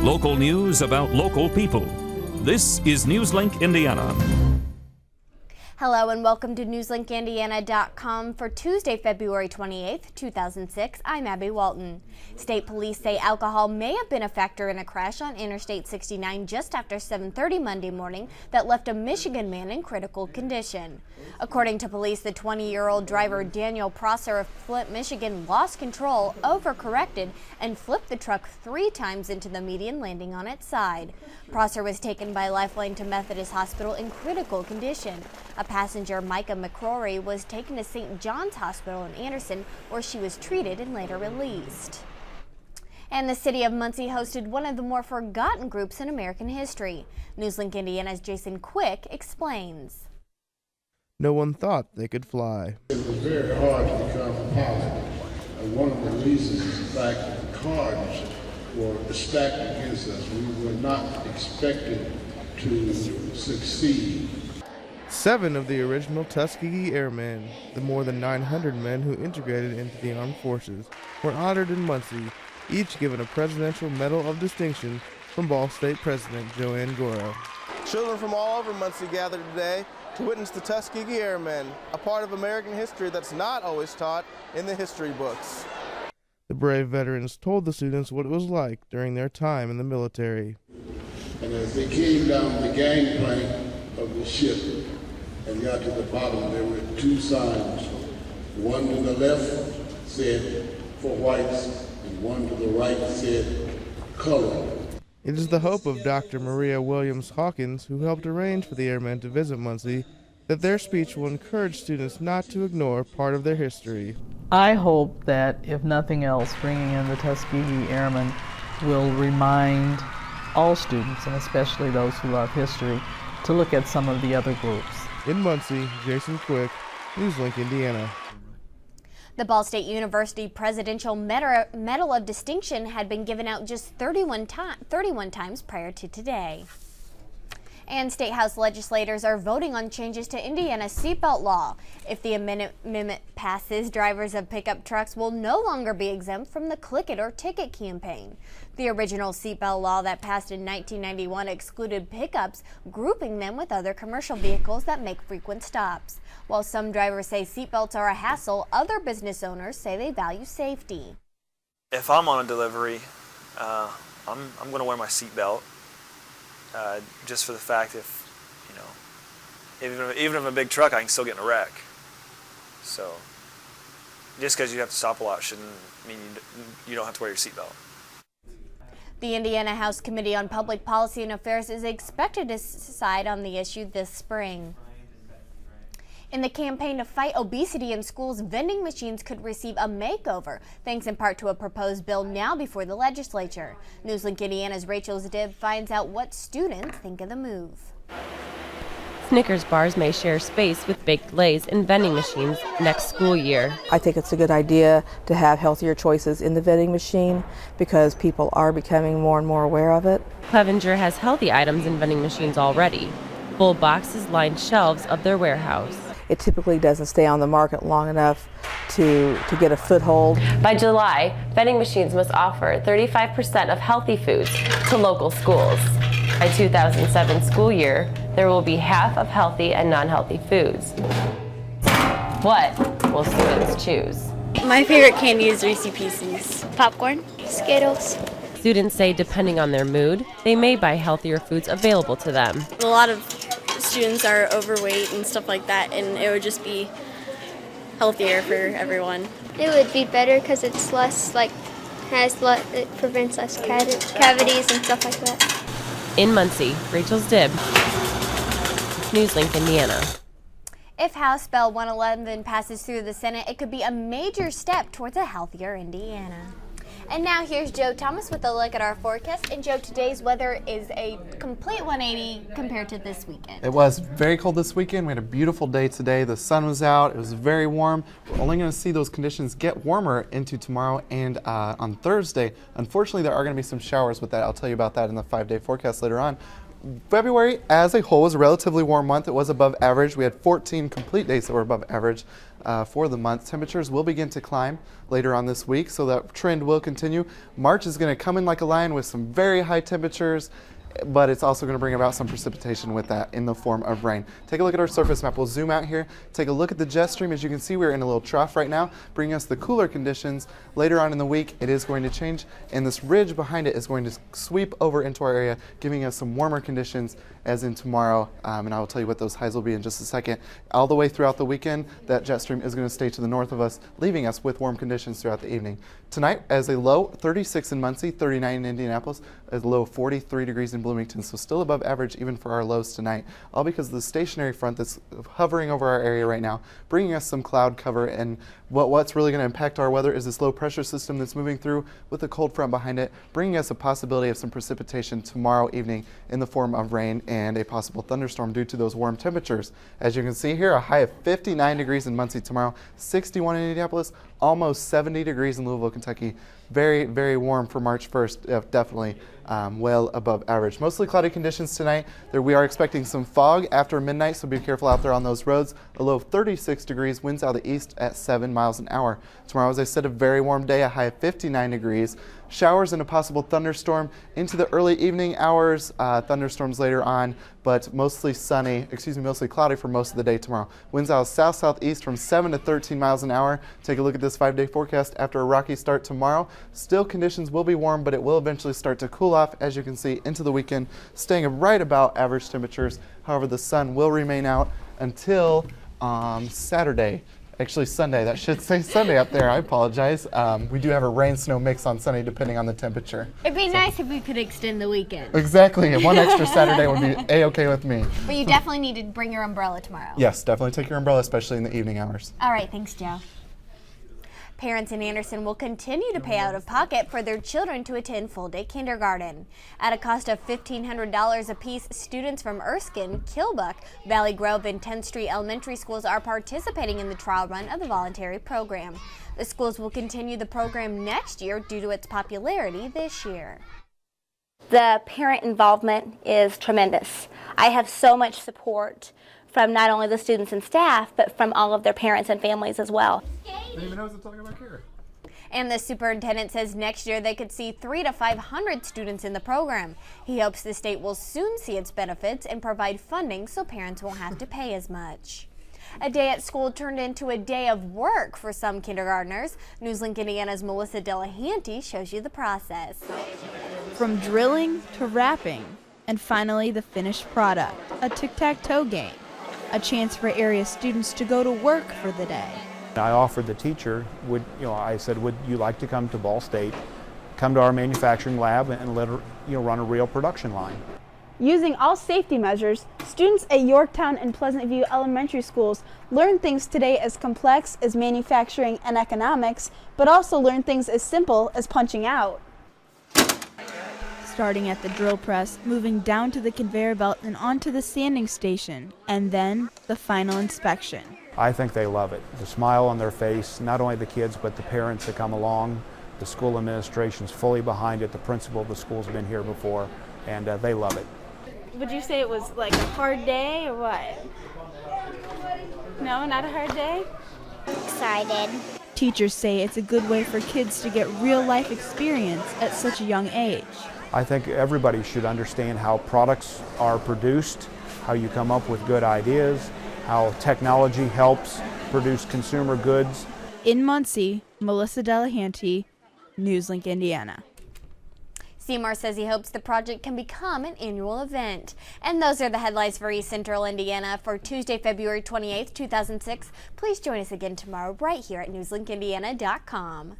Local news about local people. This is Newslink Indiana. Hello and welcome to NewslinkIndiana.com for Tuesday, February 28th, 2006. I'm Abby Walton. State police say alcohol may have been a factor in a crash on Interstate 69 just after 7:30 Monday morning that left a Michigan man in critical condition. According to police, the 20-year-old driver Daniel Prosser of Flint, Michigan lost control, overcorrected, and flipped the truck 3 times into the median, landing on its side. Prosser was taken by Lifeline to Methodist Hospital in critical condition. A passenger, Micah McCrory, was taken to St. John's Hospital in Anderson, where she was treated and later released. And the city of Muncie hosted one of the more forgotten groups in American history. Newslink Indiana's Jason Quick explains. No one thought they could fly. It was very hard to become a pilot. And one of the reasons is the fact that the cards were stacked against us. We were not expected to succeed. 7 of the original Tuskegee Airmen, the more than 900 men who integrated into the armed forces, were honored in Muncie, each given a Presidential Medal of Distinction from Ball State President Joanne Gora. Children from all over Muncie gathered today to witness the Tuskegee Airmen, a part of American history that's not always taught in the history books. The brave veterans told the students what it was like during their time in the military. And as they came down the gangplank of the ship and got to the bottom, there were 2 signs. One to the left said for whites, and one to the right said color. It is the hope of Dr. Maria Williams Hawkins, who helped arrange for the airmen to visit Muncie, that their speech will encourage students not to ignore part of their history. I hope that, if nothing else, bringing in the Tuskegee Airmen will remind all students, and especially those who love history, to look at some of the other groups. In Muncie, Jason Quick, Newslink, Indiana. The Ball State University Presidential Medal of Distinction had been given out just 31 times prior to today. And State House legislators are voting on changes to Indiana's seatbelt law. If the amendment passes, drivers of pickup trucks will no longer be exempt from the Click It or Ticket campaign. The original seatbelt law that passed in 1991 excluded pickups, grouping them with other commercial vehicles that make frequent stops. While some drivers say seatbelts are a hassle, other business owners say they value safety. If I'm on a delivery, I'm going to wear my seatbelt. Just for the fact even if I'm a big truck, I can still get in a wreck. So just because you have to stop a lot shouldn't mean you don't have to wear your seatbelt. The Indiana House Committee on Public Policy and Affairs is expected to decide on the issue this spring. In the campaign to fight obesity in schools, vending machines could receive a makeover, thanks in part to a proposed bill now before the legislature. Newslink Indiana's Rachel Zdib finds out what students think of the move. Snickers bars may share space with baked lays and vending machines next school year. I think it's a good idea to have healthier choices in the vending machine because people are becoming more and more aware of it. Clevenger has healthy items in vending machines already. Full boxes line shelves of their warehouse. It typically doesn't stay on the market long enough to get a foothold. By July, vending machines must offer 35% of healthy foods to local schools. By 2007 school year, there will be half of healthy and non-healthy foods. What will students choose? My favorite candy is Reese's Pieces. Popcorn, Skittles. Students say depending on their mood, they may buy healthier foods available to them. A lot of students are overweight and stuff like that, and it would just be healthier for everyone. It would be better because it's less it prevents less cavities and stuff like that. In Muncie, Rachel Zdib, Newslink, Indiana. If House Bill 111 passes through the Senate, it could be a major step towards a healthier Indiana. And now here's Joe Thomas with a look at our forecast. And Joe, today's weather is a complete 180 compared to this weekend. It was very cold this weekend. We had a beautiful day today. The sun was out. It was very warm. We're only going to see those conditions get warmer into tomorrow and on Thursday. Unfortunately, there are going to be some showers with that. I'll tell you about that in the 5-day forecast later on. February as a whole was a relatively warm month. It was above average. We had 14 complete days that were above average for the month. Temperatures will begin to climb later on this week, so that trend will continue. March is going to come in like a lion with some very high temperatures, but it's also going to bring about some precipitation with that in the form of rain. Take a look at our surface map. We'll zoom out here, take a look at the jet stream. As you can see, we're in a little trough right now, bringing us the cooler conditions. Later on in the week, it is going to change, and this ridge behind it is going to sweep over into our area, giving us some warmer conditions as in tomorrow, and I will tell you what those highs will be in just a second. All the way throughout the weekend, that jet stream is going to stay to the north of us, leaving us with warm conditions throughout the evening. Tonight, as a low, 36 in Muncie, 39 in Indianapolis, as a low, 43 degrees in Bloomington, so still above average even for our lows tonight, all because of the stationary front that's hovering over our area right now, bringing us some cloud cover. And what's really going to impact our weather is this low pressure system that's moving through with a cold front behind it, bringing us a possibility of some precipitation tomorrow evening in the form of rain and a possible thunderstorm due to those warm temperatures. As you can see here, a high of 59 degrees in Muncie tomorrow, 61 in Indianapolis, almost 70 degrees in Louisville, Kentucky. Very, very warm for March 1st, definitely well above average. Mostly cloudy conditions tonight. We are expecting some fog after midnight, so be careful out there on those roads. A low of 36 degrees, winds out of the east at 7 miles an hour. Tomorrow, as I said, a very warm day, a high of 59 degrees. Showers and a possible thunderstorm into the early evening hours, thunderstorms later on, but mostly cloudy for most of the day tomorrow. Winds out of south-southeast from 7 to 13 miles an hour. Take a look at this 5-day forecast after a rocky start tomorrow. Still conditions will be warm, but it will eventually start to cool off, as you can see, into the weekend, staying right about average temperatures. However, the sun will remain out until Saturday. Actually Sunday, that should say Sunday up there, I apologize. We do have a rain-snow mix on Sunday depending on the temperature. It'd be nice if we could extend the weekend. Exactly, one extra Saturday would be A-okay with me. But you definitely need to bring your umbrella tomorrow. Yes, definitely take your umbrella, especially in the evening hours. All right, thanks, Joe. Parents in Anderson will continue to pay out of pocket for their children to attend full-day kindergarten. At a cost of $1,500 apiece, students from Erskine, Kilbuck, Valley Grove, and 10th Street elementary schools are participating in the trial run of the voluntary program. The schools will continue the program next year due to its popularity this year. The parent involvement is tremendous. I have so much support from not only the students and staff, but from all of their parents and families as well. And the superintendent says next year they could see 300 to 500 students in the program. He hopes the state will soon see its benefits and provide funding so parents won't have to pay as much. A day at school turned into a day of work for some kindergartners. Newslink Indiana's Melissa Delahanty shows you the process. From drilling to wrapping, and finally the finished product, a tic-tac-toe game. A chance for area students to go to work for the day. I offered the teacher, I said, would you like to come to Ball State, come to our manufacturing lab and let her, run a real production line. Using all safety measures, students at Yorktown and Pleasant View elementary schools learn things today as complex as manufacturing and economics, but also learn things as simple as punching out. Starting at the drill press, moving down to the conveyor belt and onto the sanding station, and then the final inspection. I think they love it. The smile on their face, not only the kids, but the parents that come along. The school administration's fully behind it. The principal of the school's been here before, and they love it. Would you say it was like a hard day or what? No, not a hard day? Excited. Teachers say it's a good way for kids to get real-life experience at such a young age. I think everybody should understand how products are produced, how you come up with good ideas, how technology helps produce consumer goods. In Muncie, Melissa Delahanty, Newslink, Indiana. Seymour says he hopes the project can become an annual event. And those are the headlines for East Central Indiana for Tuesday, February 28th, 2006. Please join us again tomorrow right here at newslinkindiana.com.